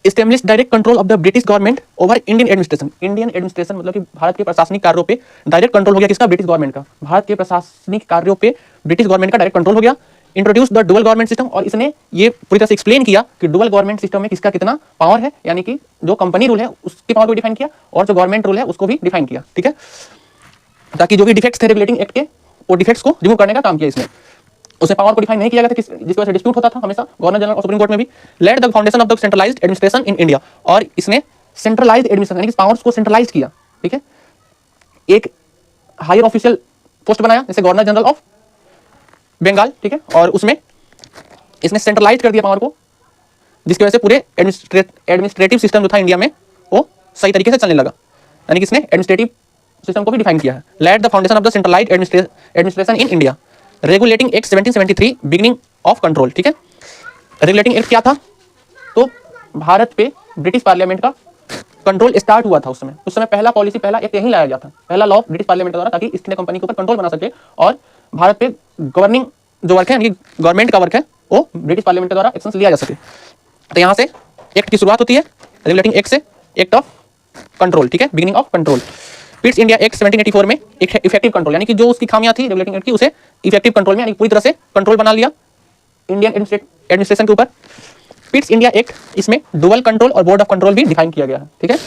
Establish direct control of the British government over Indian administration. Indian administration मतलब कि भारत के प्रशासनिक कार्यों पे डायरेक्ट कंट्रोल हो गया किसका? ब्रिटिश गवर्नमेंट का। भारत के प्रशासनिक कार्यों पे ब्रिटिश गवर्नमेंट का डायरेक्ट कंट्रोल हो गया। Introduce the dual government system, और इसने ये पूरी तरह से एक्सप्लेन किया कि डुअल गवर्नमेंट सिस्टम में किसका कितना पावर है, यानी कि जो कंपनी रूल है उसकी पावर को डिफाइन किया और जो गवर्नमेंट रूल है उसको भी डिफाइन किया। ठीक है, ताकि जो भी डिफेक्ट्स थे रेगुलेटिंग एक्ट के वो डिफेक्ट्स को रिमूव करने का काम किया इसने। उसे पावर को डिफाइन नहीं किया गया था जिसकी वजह से डिस्प्यूट होता था हमेशा गवर्नर जनरल और सुप्रीम कोर्ट में भी। Let the foundation of the centralised administration in India, और इसने सेंट्रलाइज्ड एडमिनिस्ट्रेशन यानी कि पावर्स को सेंट्रलाइज किया। ठीक है, एक हायर ऑफिशियल पोस्ट बनाया जैसे गवर्नर जनरल ऑफ बंगाल। ठीक है, और उसमें इसने सेंट्रलाइज कर दिया पावर को, जिसकी वजह से पूरे एडमिनिस्ट्रेटिव सिस्टम जो था इंडिया में वो सही तरीके से चलने लगा, यानी कि इसने एडमिनिस्ट्रेटिव सिस्टम को भी डिफाइन किया है। Let the foundation of the centralised administration in India. Regulating act 1773 beginning of control. ठीक है, रेगुलेटिंग एक्ट क्या था? तो भारत पे ब्रिटिश पार्लियामेंट का कंट्रोल स्टार्ट हुआ था उस समय पहला पॉलिसी, पहला एक्ट यही लाया गया था, पहला लॉ ब्रिटिश पार्लियामेंट द्वारा, ताकि ईस्ट इंडिया कंपनी के ऊपर कंट्रोल बना सके और भारत पे गवर्निंग जो वर्क है यानी गवर्नमेंट का वर्क है वो ब्रिटिश पार्लियामेंट के द्वारा एक्शन लिया जा सके। तो यहाँ से एक्ट की शुरुआत होती है रेगुलेटिंग एक्ट से, एक्ट ऑफ कंट्रोल। ठीक है, beginning of control. Pitt's India act 1784 में इफेक्टिव कंट्रोल, यानी कि जो उसकी खामियां थी रेगुलेटिंग एक्ट की उसे इफेक्टिव कंट्रोल में यानी पूरी तरह से कंट्रोल बना लिया इंडियन एडमिनिस्ट्रेशन के ऊपर। पिट्स इंडिया एक्ट, इसमें डुअल कंट्रोल और बोर्ड ऑफ कंट्रोल भी डिफाइन किया गया है। ठीक है,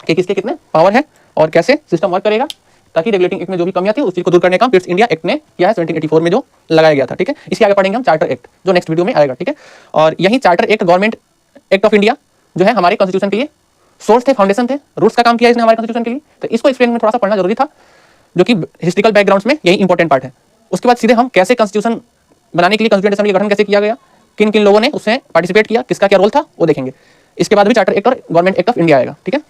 कि किसके कितने पावर है और कैसे सिस्टम वर्क करेगा, ताकि रेगुलेटिंग एक्ट में जो भी कमियां थी उस चीज को दूर करने का पिट्स इंडिया एक्ट ने किया है 1784 में जो लगाया गया था। ठीक है, इसके आगे पढ़ेंगे हम चार्टर एक्ट जो नेक्स्ट वीडियो में आएगा। ठीक है, और यही charter act government act of India जो है हमारे कॉन्स्टिट्यूशन के लिए सोर्स थे, फाउंडेशन थे, रूट्स का काम किया इसने हमारे कॉन्स्टिट्यूशन के लिए। तो इसको एक्सप्लेन में थोड़ा सा पढ़ना जरूरी था, जो कि हिस्ट्रिकल बैकग्राउंड्स में यही इंपॉर्टेंट पार्ट है। उसके बाद सीधे हम कैसे कॉन्स्टिट्यूशन बनाने के लिए कॉन्स्टिट्यूएंट असेंबली का गठन कैसे किया गया, किन किन लोगों ने उसमें पार्टिसिपेट किया, किसका क्या रोल था, वो देखेंगे। इसके बाद भी चार्टर एक्ट और गवर्नमेंट एक्ट ऑफ इंडिया आएगा। ठीक है।